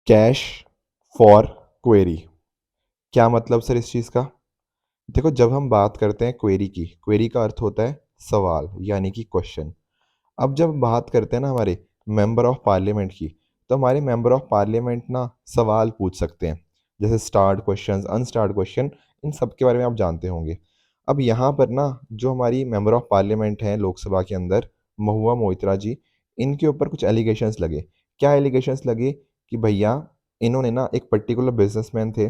Cash for query, क्या मतलब sir इस चीज़ का? देखो, जब हम बात करते हैं क्वेरी की, क्वेरी का अर्थ होता है सवाल यानी कि क्वेश्चन। अब जब बात करते हैं ना हमारे मेंबर ऑफ पार्लियामेंट की, तो हमारे मेंबर ऑफ पार्लियामेंट ना सवाल पूछ सकते हैं, जैसे स्टार्ट क्वेश्चंस, अनस्टार्ट क्वेश्चन, इन सब के बारे में आप जानते होंगे। अब यहाँ पर ना जो हमारी मेंबर ऑफ पार्लियामेंट हैं लोकसभा के अंदर, महुआ मोइत्रा जी, इनके ऊपर कुछ एलिगेशंस लगे। क्या एलिगेशंस लगे? कि भैया इन्होंने ना एक पर्टिकुलर बिजनेसमैन थे,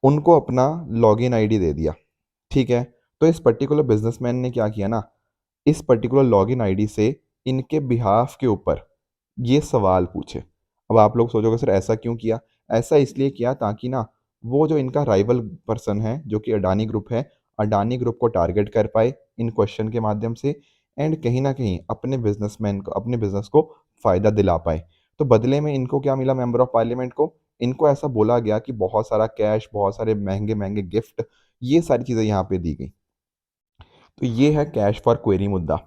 उनको अपना लॉगिन आईडी दे दिया। ठीक है, तो इस पर्टिकुलर बिजनेसमैन ने क्या किया ना, इस पर्टिकुलर लॉगिन आईडी से इनके बिहाफ के ऊपर ये सवाल पूछे। अब आप लोग सोचोगे सर ऐसा क्यों किया? ऐसा इसलिए किया ताकि ना वो जो इनका राइवल पर्सन है जो कि अडानी ग्रुप है, अडानी ग्रुप को टारगेट कर पाए इन क्वेश्चन के माध्यम से, एंड कहीं ना कहीं अपने बिजनेसमैन को, अपने बिजनेस को फ़ायदा दिला पाए। तो बदले में इनको क्या मिला मेंबर ऑफ पार्लियामेंट को? इनको ऐसा बोला गया कि बहुत सारा कैश, बहुत सारे महंगे महंगे गिफ्ट, ये सारी चीज़ें यहाँ पे दी गई। तो ये है कैश फॉर क्वेरी मुद्दा।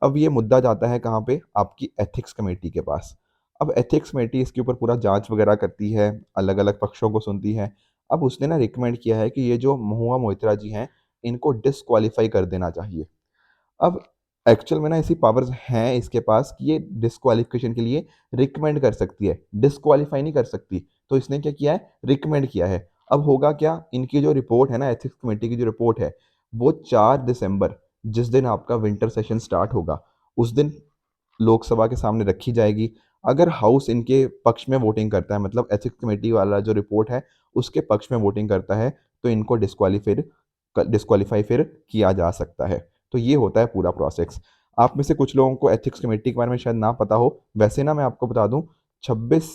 अब ये मुद्दा जाता है कहाँ पे? आपकी एथिक्स कमेटी के पास। अब एथिक्स कमेटी इसके ऊपर पूरा जांच वगैरह करती है, अलग अलग पक्षों को सुनती है। अब उसने ना रिकमेंड किया है कि ये जो महुआ मोइत्रा जी हैं, इनको डिस्क्वालीफाई कर देना चाहिए। अब एक्चुअल में ना ऐसी पावर्स हैं इसके पास कि ये डिस्क्वालिफिकेशन के लिए रिकमेंड कर सकती है, डिस्क्वालीफाई नहीं कर सकती। तो इसने क्या किया है? रिकमेंड किया है। अब होगा क्या, इनकी जो रिपोर्ट है ना, एथिक्स कमेटी की जो रिपोर्ट है, वो 4 दिसंबर, जिस दिन आपका विंटर सेशन स्टार्ट होगा, उस दिन लोकसभा के सामने रखी जाएगी। अगर हाउस इनके पक्ष में वोटिंग करता है, मतलब एथिक्स कमेटी वाला जो रिपोर्ट है उसके पक्ष में वोटिंग करता है, तो इनको डिस्क्वालीफाई फिर किया जा सकता है। तो ये होता है पूरा प्रोसेस। आप में से कुछ लोगों को एथिक्स कमेटी के बारे में शायद ना पता हो, वैसे ना मैं आपको बता दूं, 26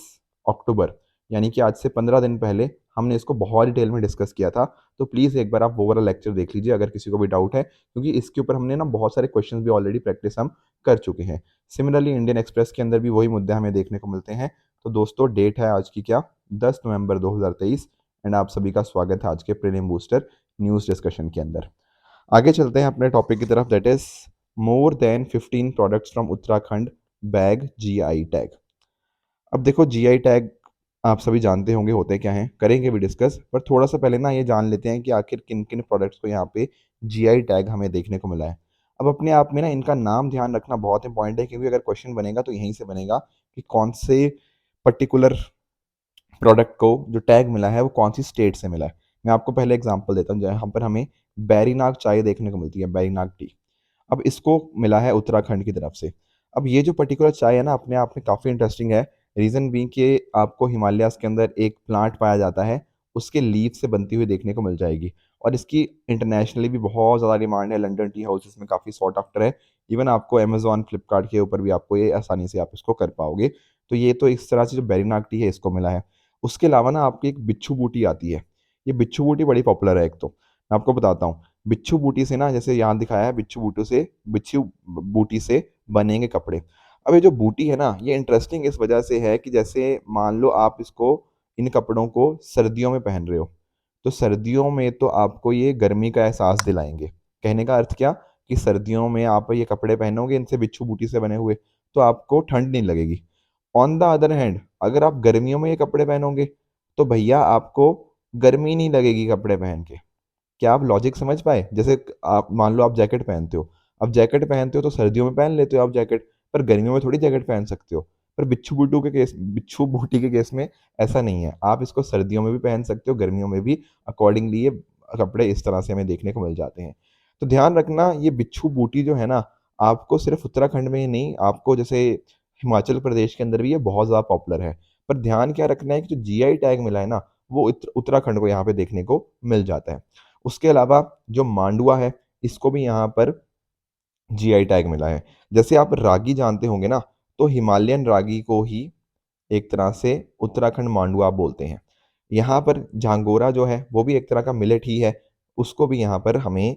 अक्टूबर, यानी कि आज से 15 दिन पहले हमने इसको बहुत डिटेल में डिस्कस किया था। तो प्लीज़ एक बार आप वो वाला लेक्चर देख लीजिए अगर किसी को भी डाउट है, क्योंकि इसके ऊपर हमने ना बहुत सारे क्वेश्चंस भी ऑलरेडी प्रैक्टिस हम कर चुके हैं। सिमिलरली इंडियन एक्सप्रेस के अंदर भी वही मुद्दे हमें देखने को मिलते हैं। तो दोस्तों, डेट है आज की क्या? 10 नवंबर 2023, एंड आप सभी का स्वागत है आज के प्रीलिम बूस्टर न्यूज़ डिस्कशन के अंदर। आगे चलते हैं अपने टॉपिक की तरफ, that is more than 15 products from Uttarakhand bag GI tag. अब देखो, जीआई टैग आप सभी जानते होंगे होते क्या हैं, करेंगे भी डिस्कस, पर थोड़ा सा पहले ना ये जान लेते हैं कि आखिर किन किन प्रोडक्ट्स को यहाँ पे जीआई टैग हमें देखने को मिला है। अब अपने आप में ना इनका नाम ध्यान रखना बहुत इंपॉर्टेंट है, क्योंकि अगर क्वेश्चन बनेगा तो यहीं से बनेगा कि कौन से पर्टिकुलर प्रोडक्ट को जो टैग मिला है वो कौन सी स्टेट से मिला है। मैं आपको पहले एग्जांपल देता हूँ, जहाँ पर हमें बैरीनाग चाय देखने को मिलती है, बैरीनाग टी। अब इसको मिला है उत्तराखंड की तरफ से। अब ये जो पर्टिकुलर चाय है ना, अपने आप में काफ़ी इंटरेस्टिंग है। रीज़न बीइंग कि आपको हिमालयाज़ के अंदर एक प्लांट पाया जाता है, उसके लीफ से बनती हुई देखने को मिल जाएगी। और इसकी इंटरनेशनली भी बहुत ज़्यादा डिमांड है, लंदन टी हाउसेस में काफ़ी सॉट आफ्टर है। इवन आपको अमेजॉन, फ्लिपकार्ट के ऊपर भी आपको ये आसानी से आप इसको कर पाओगे। तो ये तो इस तरह से जो बैरीनाग टी है इसको मिला है। उसके अलावा ना आपकी एक बिच्छू बूटी आती है। ये बिच्छू बूटी बड़ी पॉपुलर है एक तो, मैं आपको बताता हूँ। बिच्छू बूटी से ना, जैसे यहाँ दिखाया है, बिच्छू बूटी से बनेंगे कपड़े। अब ये जो बूटी है ना, ये इंटरेस्टिंग इस वजह से है कि जैसे मान लो आप इसको, इन कपड़ों को सर्दियों में पहन रहे हो, तो सर्दियों में तो आपको ये गर्मी का एहसास दिलाएंगे। कहने का अर्थ क्या, कि सर्दियों में आप ये कपड़े पहनोगे इनसे, बिच्छू बूटी से बने हुए, तो आपको ठंड नहीं लगेगी। ऑन द अदर हैंड, अगर आप गर्मियों में ये कपड़े पहनोगे, तो भैया आपको गर्मी नहीं लगेगी कपड़े पहन के। क्या आप लॉजिक समझ पाए? जैसे आप मान लो आप जैकेट पहनते हो, अब जैकेट पहनते हो तो सर्दियों में पहन लेते हो आप जैकेट, पर गर्मियों में थोड़ी जैकेट पहन सकते हो। पर बिच्छू बूटी के केस में ऐसा नहीं है, आप इसको सर्दियों में भी पहन सकते हो, गर्मियों में भी। अकॉर्डिंगली ये कपड़े इस तरह से हमें देखने को मिल जाते हैं। तो ध्यान रखना, ये बिच्छू बूटी जो है ना, आपको सिर्फ उत्तराखंड में ही नहीं, आपको जैसे हिमाचल प्रदेश के अंदर भी ये बहुत ज़्यादा पॉपुलर है। पर ध्यान क्या रखना है कि जो जीआई टैग मिला है ना, वो उत्तराखंड को यहाँ पे देखने को मिल जाता है। उसके अलावा जो मांडुआ है, इसको भी यहाँ पर जीआई टैग मिला है। जैसे आप रागी जानते होंगे ना, तो हिमालयन रागी को ही एक तरह से उत्तराखंड मांडुआ बोलते हैं। यहाँ पर झांगोरा जो है वो भी एक तरह का मिलेट ही है, उसको भी यहाँ पर हमें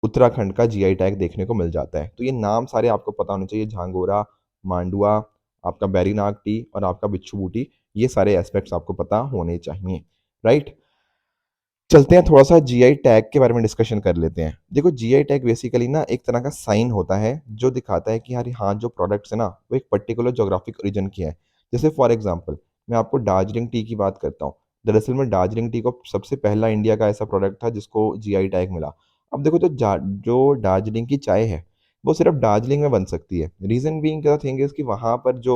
उत्तराखंड का जीआई टैग देखने को मिल जाता है। तो ये नाम सारे आपको पता होने चाहिए, झांगोरा, मांडुआ, आपका बैरीनाग टी और आपका बिच्छू बूटी, ये सारे एस्पेक्ट्स आपको पता होने चाहिए, राइट। चलते हैं थोड़ा सा जीआई टैग के बारे में डिस्कशन कर लेते हैं। देखो, जीआई टैग बेसिकली ना एक तरह का साइन होता है जो दिखाता है कि यार हाँ, जो प्रोडक्ट्स है ना वो एक पर्टिकुलर ज्योग्राफिक ओरिजिन की है। जैसे फॉर एग्जांपल मैं आपको दार्जिलिंग टी की बात करता हूँ। दरअसल में दार्जिलिंग टी को सबसे पहला इंडिया का ऐसा प्रोडक्ट था जिसको जीआई टैग मिला। अब देखो जो दार्जिलिंग की चाय है वो सिर्फ दार्जिलिंग में बन सकती है। रीज़न बीइंग क्या थिंग इज़ कि वहाँ पर जो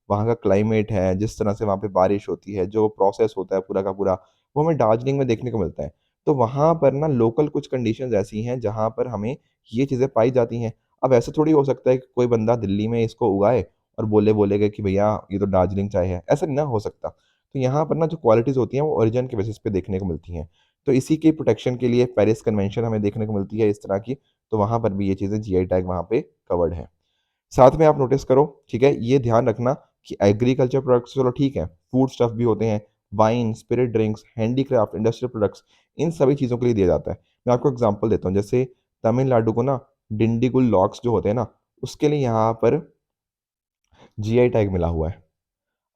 वहाँ का क्लाइमेट है, जिस तरह से वहाँ पे बारिश होती है, जो प्रोसेस होता है पूरा का पूरा, वो हमें दार्जिलिंग में देखने को मिलता है। तो वहाँ पर ना लोकल कुछ कंडीशंस ऐसी हैं जहाँ पर हमें ये चीज़ें पाई जाती हैं। अब ऐसा थोड़ी हो सकता है कि कोई बंदा दिल्ली में इसको उगाए और बोलेगा कि भैया ये तो दार्जिलिंग चाय है, ऐसा ना हो सकता। तो यहाँ पर ना जो क्वालिटीज़ होती हैं वो ओरिजिन के बेसिस पे देखने को मिलती हैं। तो इसी के प्रोटेक्शन के लिए पेरिस कन्वेंशन हमें देखने को मिलती है इस तरह की, तो वहाँ पर भी ये चीज़ें जीआई टैग वहाँ पे कवर्ड है। साथ में आप नोटिस करो, ठीक है, ये ध्यान रखना कि एग्रीकल्चर प्रोडक्ट्स चलो ठीक है, फूड स्टफ भी होते हैं, wine, spirit drinks, handicraft, industrial products, इन सभी चीज़ों के लिए दिया जाता है। मैं आपको एग्जांपल देता हूँ, जैसे तमिलनाडु को ना डिंडीगुल लॉक्स जो होते हैं ना, उसके लिए यहाँ पर जीआई टैग मिला हुआ है।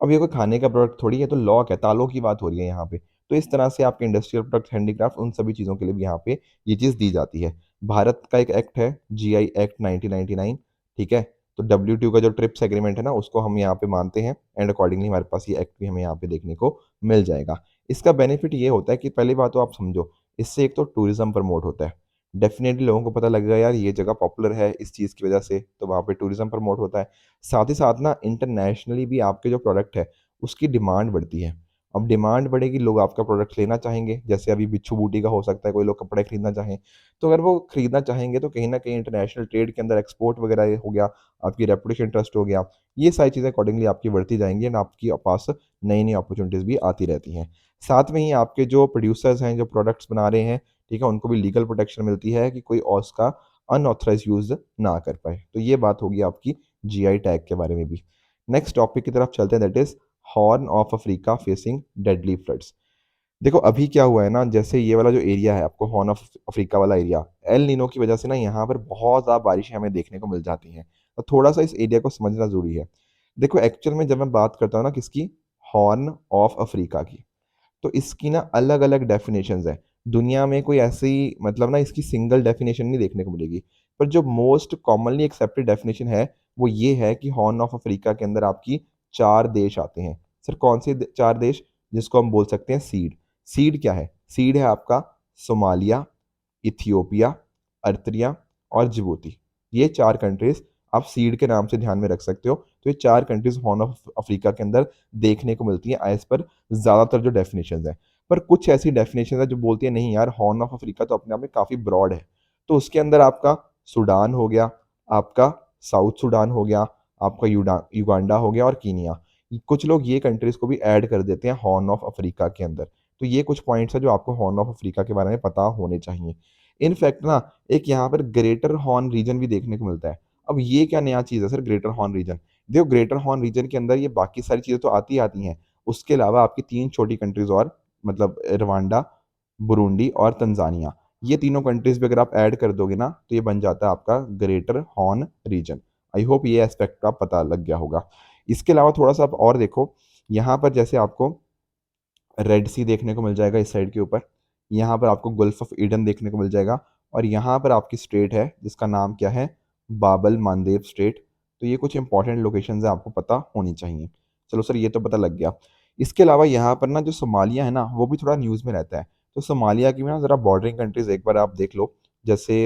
अब ये कोई खाने का प्रोडक्ट थोड़ी है, तो लॉक है, तालों की बात हो रही है यहाँ पे। तो इस तरह से आपके इंडस्ट्रियल प्रोडक्ट, हैंडीक्राफ्ट, उन सभी चीज़ों के लिए भी यहाँ पे ये चीज़ दी जाती है। भारत का एक एक्ट है, जीआई एक्ट 1999, ठीक है? तो डब्ल्यूटीओ का जो ट्रिप्स एग्रीमेंट है ना, उसको हम यहाँ पे मानते हैं एंड अकॉर्डिंगली हमारे पास ये एक्ट भी हमें यहाँ पे देखने को मिल जाएगा। इसका बेनिफिट ये होता है कि पहली बात तो आप समझो, इससे एक तो टूरिज़्म प्रमोट होता है। डेफ़िनेटली लोगों को पता लगेगा यार ये जगह पॉपुलर है इस चीज़ की वजह से, तो वहाँ पे टूरिज़्म प्रमोट होता है। साथ ही साथ ना इंटरनेशनली भी आपके जो प्रोडक्ट है उसकी डिमांड बढ़ती है। अब डिमांड बढ़ेगी, लोग आपका प्रोडक्ट लेना चाहेंगे, जैसे अभी बिच्छू बूटी का हो सकता है, कोई लोग कपड़े खरीदना चाहें। तो अगर वो खरीदना चाहेंगे तो कहीं न कहीं इंटरनेशनल ट्रेड के अंदर एक्सपोर्ट वगैरह ये हो गया, आपकी रेपुटेशन ट्रस्ट हो गया, ये सारी चीज़ें अकॉर्डिंगली आपकी बढ़ती जाएँगी एंड आपके पास नई-नई अपॉर्च्युनिटीज़ भी आती रहती हैं। साथ में ही आपके जो प्रोड्यूसर्स हैं, जो प्रोडक्ट्स बना रहे हैं, ठीक है, उनको भी लीगल प्रोटेक्शन मिलती है कि कोई और उसका अनऑथराइज़्ड यूज़ ना कर पाए। तो ये बात होगी आपकी जीआई टैग के बारे में भी। नेक्स्ट टॉपिक की तरफ चलते हैं, that is horn of Africa facing deadly floods. देखो अभी क्या हुआ है ना, जैसे ये वाला जो एरिया है आपको हॉर्न ऑफ अफ्रीका वाला एरिया, एल नीनो की वजह से ना यहाँ पर बहुत ज़्यादा बारिशें हमें देखने को मिल जाती हैं। तो थोड़ा सा इस एरिया को समझना ज़रूरी है। देखो एक्चुअल में जब मैं बात करता हूँ ना किसकी, हॉर्न ऑफ अफ्रीका की, तो इसकी ना अलग-अलग डेफिनेशंस हैं। दुनिया में कोई ऐसी मतलब ना इसकी सिंगल डेफिनेशन नहीं देखने को मिलेगी। पर जो मोस्ट कॉमनली एक्सेप्टेड डेफिनेशन है, वो ये है कि हॉर्न ऑफ अफ्रीका के अंदर आपकी 4 देश आते हैं। सर कौन से 4 देश? जिसको हम बोल सकते हैं सीड। सीड क्या है? सीड है आपका सोमालिया, इथियोपिया, अरित्रिया और जिबूती। ये 4 कंट्रीज़ आप सीड के नाम से ध्यान में रख सकते हो। तो ये 4 कंट्रीज़ हॉर्न ऑफ अफ्रीका के अंदर देखने को मिलती हैं एज़ पर ज़्यादातर जो डेफिनेशंस हैं। पर कुछ ऐसी डेफिनेशंस हैं जो बोलती हैं नहीं यार हॉर्न ऑफ अफ्रीका तो अपने आप में काफ़ी ब्रॉड है। तो उसके अंदर आपका सूडान हो गया, आपका साउथ सूडान हो गया, आपका युगांडा हो गया और कीनिया। कुछ लोग ये कंट्रीज़ को भी ऐड कर देते हैं हॉर्न ऑफ अफ्रीका के अंदर। तो ये कुछ पॉइंट्स हैं जो आपको हॉर्न ऑफ अफ्रीका के बारे में पता होने चाहिए। इनफैक्ट ना एक यहाँ पर ग्रेटर हॉर्न रीजन भी देखने को मिलता है। अब ये क्या नया चीज़ है सर ग्रेटर हॉर्न रीजन? देखो ग्रेटर हॉर्न रीजन के अंदर ये बाकी सारी चीज़ें तो आती ही आती हैं। उसके अलावा आपकी 3 छोटी कंट्रीज़ और मतलब रवांडा, बुरुंडी और तंज़ानिया। ये तीनों कंट्रीज़ भी अगर आप ऐड कर दोगे ना, तो ये बन जाता है आपका greater horn region. I hope ये एस्पेक्ट का पता लग गया होगा। इसके अलावा थोड़ा-सा आप और देखो, यहाँ पर जैसे आपको रेड सी देखने को मिल जाएगा इस साइड के ऊपर। यहाँ पर आपको गल्फ ऑफ ईडन देखने को मिल जाएगा और यहाँ पर आपकी स्टेट है जिसका नाम क्या है? बाबल मानदेव स्टेट। तो ये कुछ इंपॉर्टेंट लोकेशंस हैं आपको पता होनी चाहिए। चलो सर ये तो पता लग गया। इसके अलावा यहाँ पर ना जो सोमालिया है ना वो भी थोड़ा न्यूज़ में रहता है। तो सोमालिया की भी ना ज़रा बॉर्डरिंग कंट्रीज़ एक बार आप देख लो। जैसे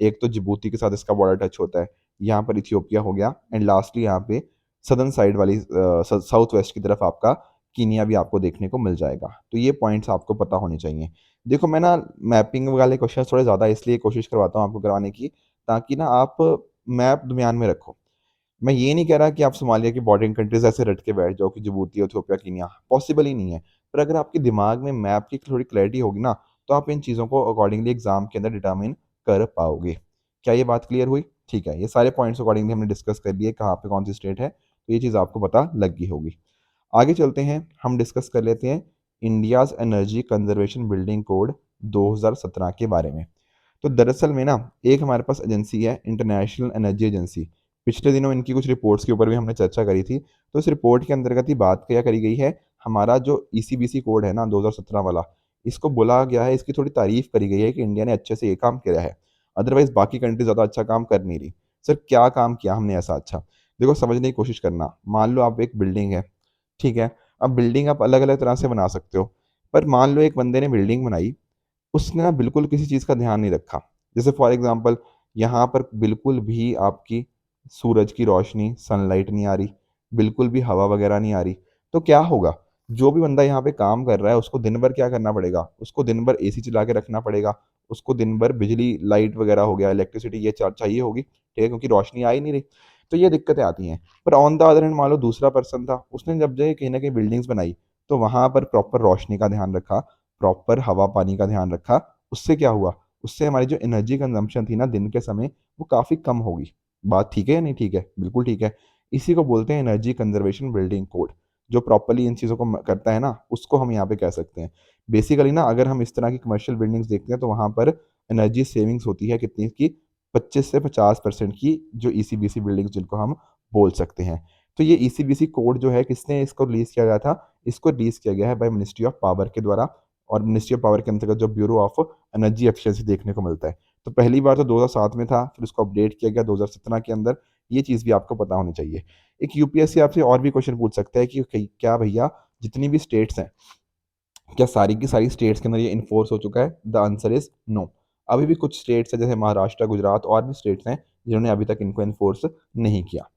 एक तो जिबूती के साथ इसका बॉर्डर टच होता है। यहाँ पर इथियोपिया हो गया एंड लास्टली यहाँ पे सदर्न साइड वाली साउथ वेस्ट की तरफ आपका कीनिया भी आपको देखने को मिल जाएगा। तो ये पॉइंट्स आपको पता होने चाहिए। देखो मैं ना मैपिंग वाले क्वेश्चन थोड़े ज़्यादा इसलिए कोशिश करवाता हूँ आपको करवाने की, ताकि ना आप मैप ध्यान में रखो। मैं ये नहीं कह रहा कि आप सोमालिया की बॉर्डरिंग कंट्रीज़ ऐसे रट के बैठ जाओ कि जिबूती, इथियोपिया, कीनिया, पॉसिबल ही नहीं है। पर अगर आपके दिमाग में मैप की थोड़ी क्लैरिटी होगी ना, तो आप इन चीज़ों को अकॉर्डिंगली एग्ज़ाम के अंदर डिटरमाइन कर पाओगे। क्या ये बात क्लियर हुई? ठीक है, ये सारे पॉइंट्स अकॉर्डिंगली हमने डिस्कस कर लिए, कहाँ पे कौन-सी स्टेट है, तो ये चीज़ आपको पता लग गई होगी। आगे चलते हैं, हम डिस्कस कर लेते हैं India's energy conservation building code 2017 के बारे में। तो दरअसल में ना एक हमारे पास एजेंसी है इंटरनेशनल एनर्जी एजेंसी। पिछले दिनों इनकी कुछ रिपोर्ट्स के ऊपर भी हमने चर्चा करी थी। तो इस रिपोर्ट के अंतर्गत ही बात क्या करी गई है, हमारा जो ईसीबीसी कोड है ना 2017 वाला, इसको बोला गया है, इसकी थोड़ी तारीफ़ करी गई है कि इंडिया ने अच्छे से ये काम किया है। अदरवाइज़ बाकी कंट्री ज़्यादा अच्छा काम कर नहीं रही। सर क्या काम किया हमने ऐसा अच्छा? देखो समझने की कोशिश करना। मान लो आप एक बिल्डिंग है, ठीक है। अब बिल्डिंग आप अलग अलग तरह से बना सकते हो, पर मान लो एक बंदे ने बिल्डिंग बनाई, उसने ना बिल्कुल किसी चीज़ का ध्यान नहीं रखा। जैसे फॉर एग्जांपल यहाँ पर बिल्कुल भी आपकी सूरज की रोशनी, सनलाइट नहीं आ रही, बिल्कुल भी हवा वगैरह नहीं आ रही, तो क्या होगा? जो भी बंदा यहाँ पे काम कर रहा है उसको दिन भर क्या करना पड़ेगा? उसको दिन भर एसी चला के रखना पड़ेगा, उसको दिन भर बिजली, लाइट वगैरह हो गया, इलेक्ट्रिसिटी ये चाहिए होगी, ठीक है, क्योंकि रोशनी आ ही नहीं रही। तो ये दिक्कतें आती हैं। पर ऑन द अदर हैंड मान लो दूसरा पर्सन था, उसने जब जो कहीं ना कहीं बिल्डिंग्स बनाई, तो वहां पर प्रॉपर रोशनी का ध्यान रखा, प्रॉपर हवा पानी का ध्यान रखा। उससे क्या हुआ? उससे हमारी जो एनर्जी कंजम्पशन थी ना दिन के समय, वो काफ़ी कम होगी। बात ठीक है या नहीं ठीक है? बिल्कुल ठीक है। इसी को बोलते हैं एनर्जी कंजर्वेशन बिल्डिंग कोड। जो प्रॉपरली इन चीज़ों को करता है ना, उसको हम यहाँ पे कह सकते हैं। बेसिकली ना अगर हम इस तरह की कमर्शियल बिल्डिंग्स देखते हैं तो वहाँ पर एनर्जी सेविंग्स होती है कितनी की? 25 से 50% की, जो ईसीबीसी बिल्डिंग्स जिनको हम बोल सकते हैं। तो ये ईसीबीसी कोड जो है, किसने इसको रिलीज़ किया गया था? इसको रिलीज़ किया गया है बाय मिनिस्ट्री ऑफ पावर के द्वारा, और मिनिस्ट्री ऑफ पावर के अंतर्गत जो ब्यूरो ऑफ एनर्जी एफिशिएंसी देखने को मिलता है। तो पहली बार तो 2007 में था, फिर उसको अपडेट किया गया 2017 के अंदर। ये चीज़ भी आपको पता होनी चाहिए। एक यूपीएससी आपसे और भी क्वेश्चन पूछ सकता है कि क्या भैया जितनी भी स्टेट्स हैं, क्या सारी की सारी स्टेट्स के अंदर ये इन्फोर्स हो चुका है? The answer is no. अभी भी कुछ स्टेट्स हैं जैसे महाराष्ट्र, गुजरात और भी स्टेट्स हैं जिन्होंने अभी तक इनको इन्फोर्स नहीं किया।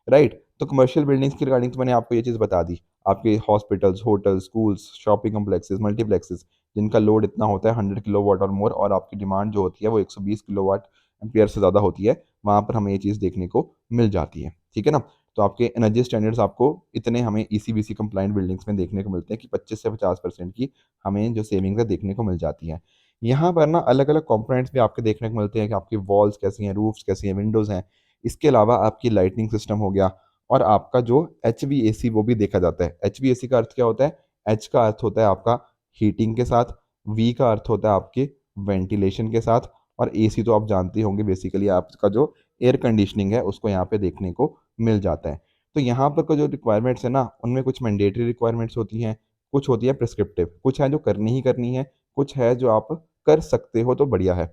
राइट। तो कमर्शियल बिल्डिंग्स की रिगार्डिंग तो मैंने आपको ये चीज़ बता दी। आपके hospitals, hotels, schools, shopping complexes, multiplexes, जिनका लोड इतना होता है 100 किलोवाट और मोर, और आपकी डिमांड जो होती है वो 120 किलोवाट एम्पियर से ज़्यादा होती है, वहाँ पर हमें ये चीज़ देखने को मिल जाती है। ठीक है ना? तो आपके एनर्जी स्टैंडर्ड्स आपको इतने हमें ईसीबीसी कंप्लाइंट बिल्डिंग्स में देखने को मिलते हैं कि 25 से 50% की हमें जो सेविंग्स है देखने को मिल जाती है। यहाँ पर ना अलग अलग कंपोनेंट्स भी आपके देखने को मिलते हैं कि आपकी वॉल्स कैसी हैं, रूफ्स कैसी हैं, विंडोज़ हैं। इसके अलावा आपकी लाइटिंग सिस्टम हो गया, और आपका जो एचवीएसी वो भी देखा जाता है। एचवीएसी का अर्थ क्या होता है? एच का अर्थ होता है आपका हीटिंग के साथ, वी का अर्थ होता है आपके वेंटिलेशन के साथ, और एसी तो आप जानते होंगे बेसिकली आपका जो एयर कंडीशनिंग है उसको यहाँ पे देखने को मिल जाता है। तो यहाँ पर का जो रिक्वायरमेंट्स है ना, उनमें कुछ मैंडेटरी रिक्वायरमेंट्स होती हैं, कुछ होती है प्रिस्क्रिप्टिव, कुछ है जो करनी ही करनी है, कुछ है जो आप कर सकते हो तो बढ़िया है।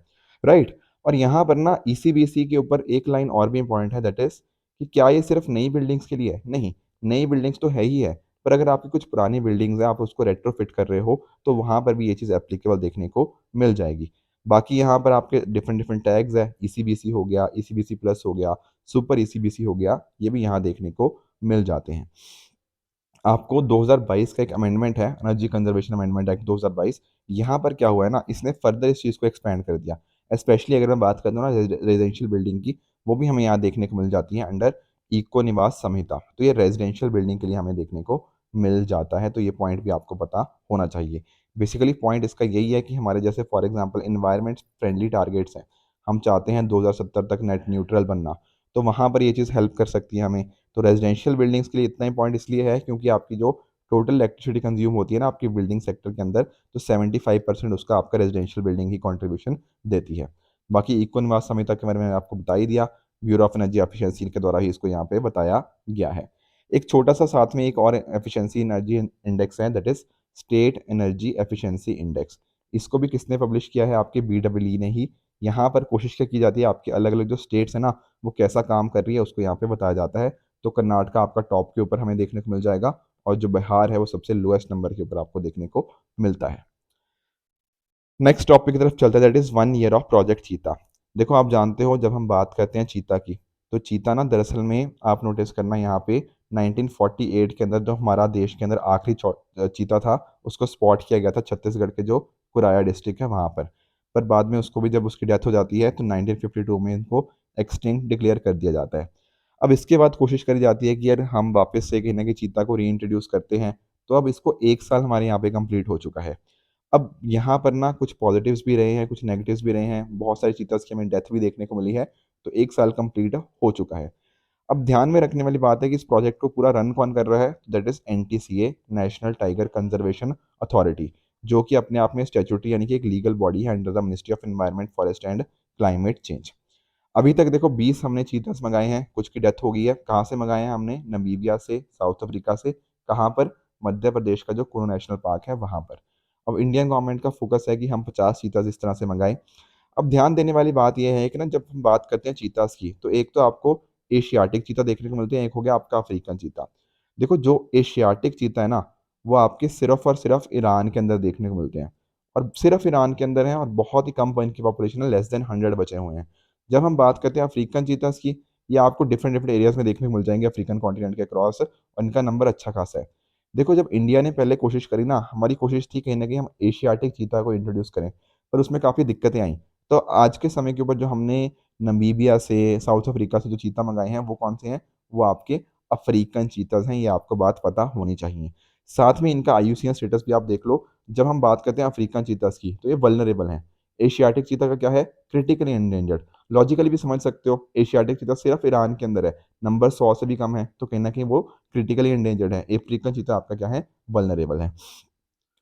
राइट। और यहाँ पर ना ईसीबीसी के ऊपर एक लाइन और भी इंपॉर्टेंट है, दैट इज कि क्या ये सिर्फ नई बिल्डिंग्स के लिए है? नहीं, नई बिल्डिंग्स तो है ही है, पर अगर आपकी कुछ पुरानी बिल्डिंग्स हैं, आप उसको रेट्रोफिट कर रहे हो, तो वहाँ पर भी ये चीज़ एप्लीकेबल देखने को मिल जाएगी। बाकी यहाँ पर आपके डिफरेंट डिफरेंट टैग्स है, ईसीबीसी हो गया, ईसीबीसी प्लस हो गया, सुपर ईसीबीसी हो गया, ये भी यहाँ देखने को मिल जाते हैं। आपको 2022 का एक अमेंडमेंट है, एनर्जी कंजर्वेशन अमेंडमेंट एक्ट 2022। यहाँ पर क्या हुआ है ना, इसने फर्दर इस चीज़ को एक्सपेंड कर दिया। स्पेशली अगर मैं बात करता हूँ ना रेजिडेंशियल बिल्डिंग की, वो भी हमें यहाँ देखने को मिल जाती है अंडर इको निवास संहिता। तो ये रेजिडेंशियल बिल्डिंग के लिए हमें देखने को मिल जाता है, तो ये पॉइंट भी आपको पता होना चाहिए। बेसिकली पॉइंट इसका यही है कि हमारे जैसे for example environment friendly targets हैं, हम चाहते हैं 2070 तक नेट न्यूट्रल बनना, तो वहाँ पर ये चीज़ हेल्प कर सकती है हमें। तो रेजिडेंशियल बिल्डिंग्स के लिए इतना इंपॉर्टेंट इसलिए है क्योंकि आपकी जो टोटल इलेक्ट्रिसिटी कंज्यूम होती है ना आपकी बिल्डिंग सेक्टर के अंदर, तो 75% उसका आपका रेजिडेंशियल बिल्डिंग ही कंट्रीब्यूशन देती है। बाकी इको निवास संहिता के बारे में मैंने आपको बता ही दिया, ब्यूरो ऑफ एनर्जी एफिशिएंसी के द्वारा ही इसको यहाँ पे बताया गया है। एक छोटा सा साथ में एक और एफिशिएंसी एनर्जी इंडेक्स है, that is state energy efficiency index. इसको भी किसने पब्लिश किया है? आपके बीडब्ल्यूई ने ही। यहाँ पर कोशिश क्या की जाती है, आपके अलग अलग जो स्टेट्स है ना, वो कैसा काम कर रही है उसको यहाँ पे बताया जाता है। तो कर्नाटका आपका टॉप के ऊपर हमें देखने को मिल जाएगा, और जो बिहार है वो सबसे लोएस्ट नंबर के ऊपर आपको देखने को मिलता है। नेक्स्ट टॉपिक की तरफ चलते हैं, that is 1 year of project चीता। देखो आप जानते हो जब हम बात करते हैं चीता की, तो चीता ना दरअसल में आप नोटिस करना यहाँ पे 1948 के अंदर जो हमारा देश के अंदर आखिरी चीता था, उसको स्पॉट किया गया था छत्तीसगढ़ के जो कुराया डिस्ट्रिक्ट है वहाँ पर बाद में उसको भी जब उसकी डेथ हो जाती है तो 1952 में इनको एक्सटिंक्ट डिक्लेयर कर दिया जाता है। अब इसके बाद कोशिश करी जाती है कि यार हम वापस से कहीं ना कहीं चीता को री इंट्रोड्यूस करते हैं। तो अब इसको 1 साल हमारे यहाँ पे कंप्लीट हो चुका है। अब यहाँ पर ना कुछ पॉजिटिव्स भी रहे हैं, कुछ नेगेटिव्स भी रहे हैं, बहुत सारी चीतास की हमें डेथ भी देखने को मिली है। तो 1 साल कंप्लीट हो चुका है। अब ध्यान में रखने वाली बात है कि इस प्रोजेक्ट को पूरा रन कौन कर रहा है? That is NTCA, national tiger conservation authority, जो कि अपने आप में स्टैट्यूटरी यानी कि एक लीगल बॉडी है under the ministry of environment, forest and climate change. अभी तक देखो 20 हमने चीतास मंगाए हैं, कुछ की डेथ हो गई है। कहाँ से मंगाए हैं हमने? नमीबिया से, साउथ अफ्रीका से। कहाँ पर? मध्य प्रदेश का जो कुरू नेशनल पार्क है वहाँ पर। अब इंडियन गवर्नमेंट का फोकस है कि हम 50 चीतास इस तरह से मंगाएं। अब ध्यान देने वाली बात यह है कि ना जब हम बात करते हैं चीतास की, तो एक तो आपको एशियाटिक चीता देखने को मिलते हैं, एक हो गया आपका अफ्रीकन चीता। देखो जो एशियाटिक चीता है ना, वो आपके सिर्फ और सिर्फ ईरान के अंदर देखने को मिलते हैं, और सिर्फ ईरान के अंदर हैं, और बहुत ही कम इनकी पॉपुलेशन है, लेस देन 100 बचे हुए हैं। जब हम बात करते हैं अफ्रीकन चीतास की, ये आपको डिफरेंट डिफरेंट एरियाज में देखने को मिल जाएंगे अफ्रीकन कॉन्टिनेंट के क्रॉस, और इनका नंबर अच्छा खासा है। देखो जब इंडिया ने पहले कोशिश करी ना, हमारी कोशिश थी कहीं ना कहीं हम एशियाटिक चीता को इंट्रोड्यूस करें, पर उसमें काफ़ी दिक्कतें आई। तो आज के समय के ऊपर जो हमने नमीबिया से, साउथ अफ्रीका से जो चीता मंगाए हैं, वो कौन से हैं? वो आपके अफ्रीकन चीताज हैं, ये आपको बात पता होनी चाहिए। साथ में इनका आईयूसीएन स्टेटस भी आप देख लो। जब हम बात करते हैं अफ्रीकन चीताज की, तो ये वल्नरेबल हैं। एशियाटिक चीता का क्या है? Critically endangered. लॉजिकली भी समझ सकते हो, एशियाटिक चीता सिर्फ ईरान के अंदर है, नंबर 100 से भी कम है, तो कहीं ना कहीं वो क्रिटिकली एंडेंजर्ड है। अफ्रीकन चीता आपका क्या है? वल्नरेबल है।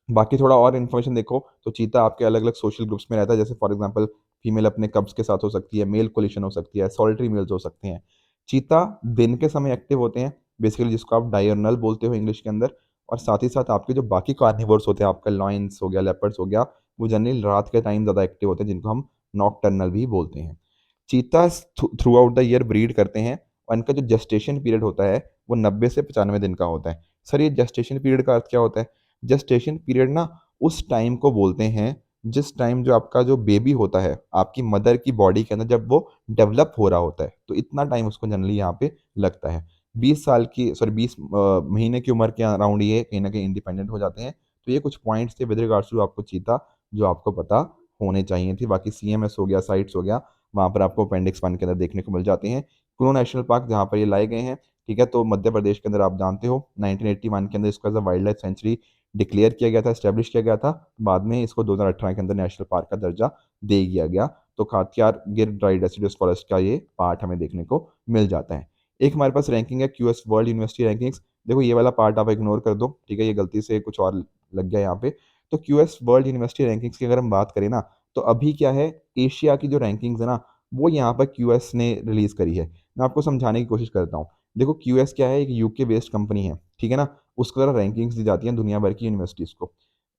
बाकी थोड़ा और इन्फॉर्मेशन देखो तो चीता आपके अलग अलग सोशल ग्रुप्स में रहता है, जैसे फॉर एग्जांपल फीमेल अपने कब्स के साथ हो सकती है, मेल कोलिशन हो सकती है, सॉलिटरी मेल्स हो सकते हैं। चीता दिन के समय एक्टिव होते हैं, बेसिकली जिसको आप डायर्नल बोलते हो इंग्लिश के अंदर, और साथ ही साथ आपके जो बाकी कार्निवोर्स होते हैं, आपका लॉयंस हो गया, लेपर्ड्स हो गया, वो जनरली रात के टाइम ज़्यादा एक्टिव होते हैं, जिनको हम नॉकटर्नल भी बोलते हैं। चीता through out the year breed करते हैं, और इनका जो जेस्टेशन पीरियड होता है वो 90 से 95 दिन का होता है। सर ये जेस्टेशन पीरियड का अर्थ क्या होता है? जेस्टेशन पीरियड ना उस टाइम को बोलते हैं जिस टाइम जो आपका जो बेबी होता है आपकी मदर की बॉडी के अंदर, जब वो डेवलप हो रहा होता है, तो इतना टाइम उसको जनरली यहाँ पे लगता है। 20 साल की, सॉरी 20 महीने की उम्र के अराउंड ये कहीं ना कहीं इंडिपेंडेंट हो जाते हैं। तो ये कुछ पॉइंट्स थे विद रिगार्ड्स टू आपको चीता, जो आपको पता होने चाहिए थी। बाकी सीएमएस हो गया, साइट्स हो गया, वहाँ पर आपको अपेंडिक्स 1 के अंदर देखने को मिल जाते हैं। कुल्लू नेशनल पार्क जहाँ पर ये लाए गए हैं, ठीक है, तो मध्य प्रदेश के अंदर आप जानते हो 1981 के अंदर इसको as a wildlife sanctuary declare किया गया था, एस्टेब्लिश किया गया था। बाद में इसको 2018 के अंदर नेशनल पार्क का दर्जा दे दिया गया। तो खाथियार गिर ड्राई डेसिडुअस फॉरेस्ट का ये पार्ट हमें देखने को मिल जाता है। एक हमारे पास रैंकिंग है क्यूएस वर्ल्ड यूनिवर्सिटी रैंकिंग्स। देखो ये वाला पार्ट आप इग्नोर कर दो, ठीक है, ये गलती से कुछ और लग गया यहाँ पे। तो क्यूएस वर्ल्ड यूनिवर्सिटी रैंकिंग्स की अगर हम बात करें ना, तो अभी क्या है, एशिया की जो रैंकिंग्स है ना, वो यहाँ पर क्यूएस ने रिलीज करी है। मैं आपको समझाने की कोशिश करता हूँ। देखो क्यूएस क्या है, एक यूके बेस्ड कंपनी है, ठीक है ना। उसको द्वारा रैंकिंग्स दी जाती हैं दुनिया भर की यूनिवर्सिटीज़ को।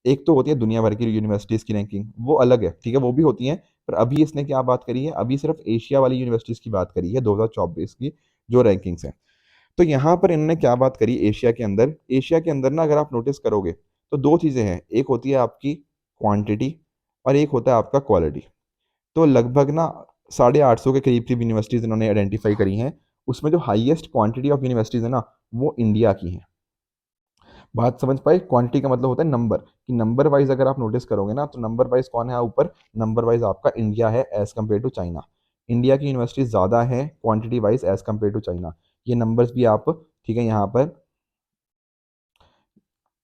एक तो होती है दुनिया भर की यूनिवर्सिटीज़ की रैंकिंग, वो अलग है, ठीक है, वो भी होती हैं। पर अभी इसने क्या बात करी है, अभी सिर्फ एशिया वाली यूनिवर्सिटीज़ की बात करी है 2024 की जो रैंकिंग्स हैं। तो यहाँ पर इन्होंने क्या बात करी एशिया के अंदर, एशिया के अंदर ना अगर आप नोटिस करोगे तो दो चीज़ें हैं, एक होती है आपकी क्वांटिटी और एक होता है आपका क्वालिटी। तो लगभग ना 850 के करीब करीब यूनिवर्सिटीज़ इन्होंने आइडेंटिफाई करी हैं। उसमें जो हाईएस्ट क्वांटिटी ऑफ यूनिवर्सिटीज़ है ना, वो इंडिया की हैं। बात समझ पाए? क्वांटिटी का मतलब होता है नंबर, कि नंबर वाइज अगर आप नोटिस करोगे ना, तो नंबर वाइज कौन है ऊपर? नंबर वाइज आपका इंडिया है as compare to China. India की यूनिवर्सिटीज ज़्यादा है quantity wise as compare to China. ये नंबर्स भी आप, ठीक है, यहाँ पर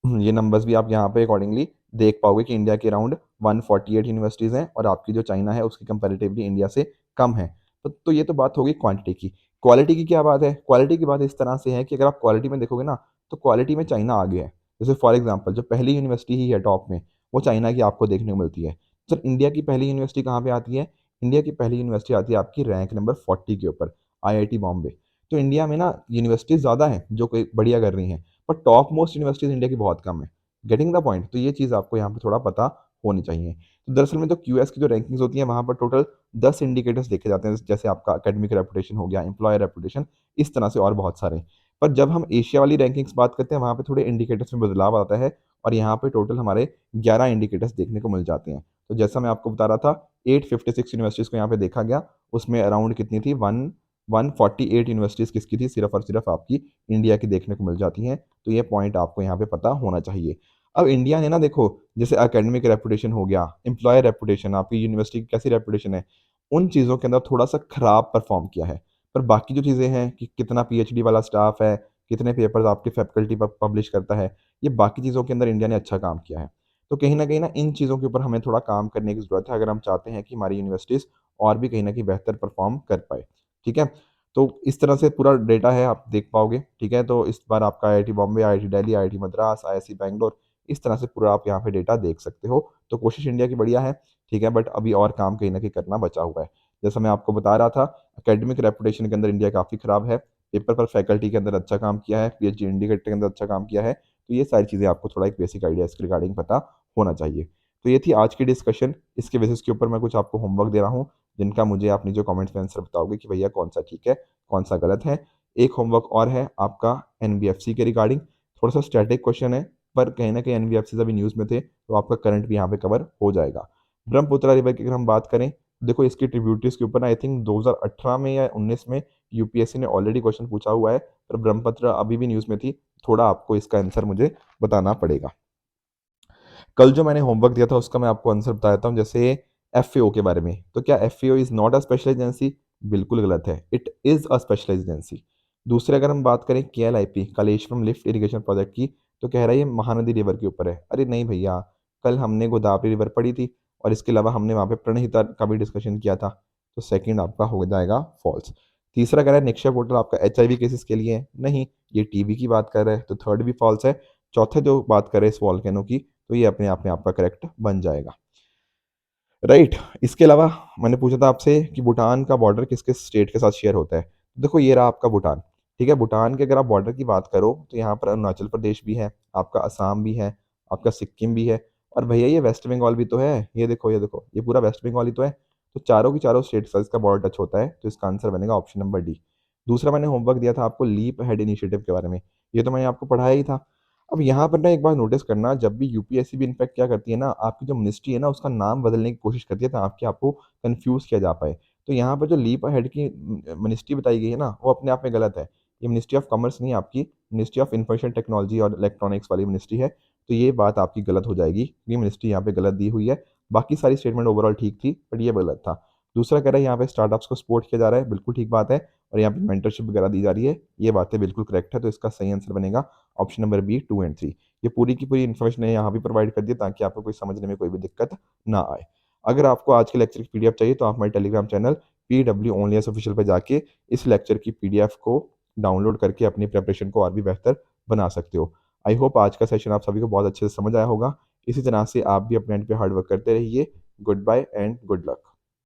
ये नंबर्स भी आप यहाँ पे अकॉर्डिंगली देख पाओगे कि इंडिया के अराउंड 148 यूनिवर्सिटीज़ हैं, और आपकी जो चाइना है उसकी कंपैरेटिवली इंडिया से कम है। तो ये तो बात होगी क्वांटिटी की। क्वालिटी की क्या बात है? क्वालिटी की बात इस तरह से है कि अगर आप क्वालिटी में देखोगे ना, तो क्वालिटी में चाइना आगे है। जैसे फॉर एग्जांपल जो पहली यूनिवर्सिटी ही है टॉप में, वो चाइना की आपको देखने को मिलती है। सर इंडिया की पहली यूनिवर्सिटी कहाँ पे आती है? इंडिया की पहली यूनिवर्सिटी आती है आपकी रैंक नंबर 40 के ऊपर, आईआईटी बॉम्बे। तो इंडिया में ना यूनिवर्सिटीज़ ज़्यादा हैं जो कोई बढ़िया कर रही हैं, पर टॉप मोस्ट यूनिवर्सिटीज़ इंडिया की बहुत कम है। Getting the point? तो ये चीज़ आपको यहाँ पे थोड़ा पता होनी चाहिए। तो दरअसल में जो क्यूएस की जो रैंकिंग्स होती हैं, वहाँ पर टोटल 10 इंडिकेटर्स देखे जाते हैं, जैसे आपका एकेडमिक रेपुटेशन हो गया, एम्प्लॉयर रेपुटेशन, इस तरह से और बहुत सारे। पर जब हम एशिया वाली रैंकिंग्स बात करते हैं, वहाँ पे थोड़े इंडिकेटर्स में बदलाव आता है, और यहाँ पे टोटल हमारे 11 इंडिकेटर्स देखने को मिल जाते हैं। तो जैसा मैं आपको बता रहा था, 856 यूनिवर्सिटीज़ को यहाँ पे देखा गया, उसमें अराउंड कितनी थी, 148 यूनिवर्सिटीज़ किसकी थी? सिर्फ और सिर्फ आपकी इंडिया की देखने को मिल जाती हैं। तो ये पॉइंट आपको यहाँ पे पता होना चाहिए। अब इंडिया ने ना देखो, जैसे एकेडमिक रेपुटेशन हो गया, एम्प्लॉयर रेपुटेशन, आपकी यूनिवर्सिटी की कैसी रेपुटेशन है, उन चीज़ों के अंदर थोड़ा सा खराब परफॉर्म किया है। पर बाकी जो चीज़ें हैं कि कितना पीएचडी वाला स्टाफ है, कितने पेपर्स आपकी फैकल्टी पब्लिश करता है, ये बाकी चीज़ों के अंदर इंडिया ने अच्छा काम किया है। तो कहीं ना इन चीज़ों के ऊपर हमें थोड़ा काम करने की ज़रूरत है, अगर हम चाहते हैं कि हमारी यूनिवर्सिटीज़ और भी कहीं ना कहीं बेहतर परफॉर्म कर पाए। ठीक है, तो इस तरह से पूरा डेटा है, आप देख पाओगे। ठीक है, तो इस बार आपका IIT Bombay, IIT Delhi, IIT Madras, IIC Bangalore, इस तरह से पूरा आप यहाँ पे डेटा देख सकते हो। तो कोशिश इंडिया की बढ़िया है, ठीक है, बट अभी और काम कहीं ना कहीं करना बचा हुआ है। जैसा मैं आपको बता रहा था, एकेडमिक रेपुटेशन के अंदर इंडिया काफ़ी खराब है, पेपर पर फैकल्टी के अंदर अच्छा काम किया है, पीएचडी इंडिकेटर के अंदर अच्छा काम किया है। तो ये सारी चीज़ें आपको थोड़ा एक बेसिक आइडिया इसके रिगार्डिंग पता होना चाहिए। तो ये थी आज की डिस्कशन। इसके बेसिस के ऊपर मैं कुछ आपको होमवर्क दे रहा हूँ, जिनका मुझे आप नीचे कमेंट्स में आंसर बताओगे कि भैया कौन सा ठीक है, कौन सा गलत है। एक होमवर्क और है आपका एनबीएफसी के रिगार्डिंग, थोड़ा सा स्टैटिक क्वेश्चन है, पर कहीं ना कहीं एनबीएफसी अभी न्यूज़ में थे तो आपका करंट भी यहाँ पे कवर हो जाएगा। ब्रह्मपुत्रा रिवर की अगर हम बात करें, देखो इसकी ट्रिब्यूटरीज के ऊपर आई थिंक 2018 में या 19 में यूपीएससी ने ऑलरेडी क्वेश्चन पूछा हुआ है, पर ब्रह्मपुत्रा अभी भी न्यूज़ में थी, थोड़ा आपको इसका आंसर मुझे बताना पड़ेगा। कल जो मैंने होमवर्क दिया था उसका मैं आपको आंसर बता देता हूँ, जैसे एफ के बारे में, तो क्या F is not a special agency? बिल्कुल गलत है, it is a special agency. दूसरे अगर हम बात करें KLIP, Kaleshwaram lift irrigation project की, तो कह रहा है ये महानदी रिवर के ऊपर है। अरे नहीं भैया, कल हमने गोदावरी रिवर पढ़ी थी और इसके अलावा हमने वहाँ पे प्रणहिता का भी डिस्कशन किया था, तो सेकंड आपका हो जाएगा फॉल्स। तीसरा कह रहा है निक्षय पोर्टल आपका HIV केसेस के लिए है, नहीं, ये टीबी की बात कर रहा है, तो थर्ड भी फॉल्स है। चौथा जो बात करें इस वॉल्केनो की, तो ये अपने आप में आपका करेक्ट बन जाएगा। राइट, इसके अलावा मैंने पूछा था आपसे कि भूटान का बॉर्डर किस किस स्टेट के साथ शेयर होता है। देखो ये रहा आपका भूटान। ठीक है, भूटान के अगर आप बॉर्डर की बात करो तो यहाँ पर अरुणाचल प्रदेश भी है, आपका असम भी है, आपका सिक्किम भी है, और भैया ये वेस्ट बंगाल भी तो है। ये देखो, ये देखो, ये पूरा वेस्ट बंगाल ही तो है। तो चारों की चारों स्टेट से इसका बॉर्डर टच होता है, तो इसका आंसर बनेगा ऑप्शन नंबर डी। दूसरा मैंने होमवर्क दिया था आपको लीप हेड इनिशिएटिव के बारे में, ये तो मैंने आपको पढ़ाया ही था। अब यहाँ पर ना एक बार नोटिस करना, जब भी यूपीएससी भी इनफैक्ट क्या करती है ना, आपकी जो मिनिस्ट्री है ना उसका नाम बदलने की कोशिश करती है ताकि आपको कंफ्यूज किया जा पाए। तो यहाँ पर जो लीप अहेड की मिनिस्ट्री बताई गई है ना, वो अपने आप में गलत है। ये मिनिस्ट्री ऑफ कॉमर्स नहीं है आपकी, मिनिस्ट्री ऑफ इंफॉर्मेशन टेक्नोलॉजी और इलेक्ट्रॉनिक्स वाली मिनिस्ट्री है। तो ये बात आपकी गलत हो जाएगी, ये मिनिस्ट्री यहाँ पे गलत दी हुई है। बाकी सारी स्टेटमेंट ओवरऑल ठीक थी, बट ये गलत था। दूसरा कह रहा है यहाँ पे स्टार्टअप्स को सपोर्ट किया जा रहा है, बिल्कुल ठीक बात है, और यहाँ पे मेंटरशिप वगैरह दी जा रही है, ये बातें बिल्कुल करेक्ट है। तो इसका सही आंसर बनेगा ऑप्शन नंबर बी 2 एंड 3। ये पूरी की पूरी इन्फॉर्मेशन यहाँ भी प्रोवाइड कर दी ताकि आपको कोई समझने में कोई भी दिक्कत ना आए। अगर आपको आज के लेक्चर की पीडीएफ चाहिए तो आप हमारे Telegram channel PW only official पर जाके इस लेक्चर की पीडीएफ को डाउनलोड करके अपनी प्रिपरेशन को और भी बेहतर बना सकते हो। आई होप आज का सेशन आप सभी को बहुत अच्छे से समझ आया होगा। इसी तरह से आप भी अपने एंड पे हार्ड वर्क करते रहिए। Goodbye and good luck.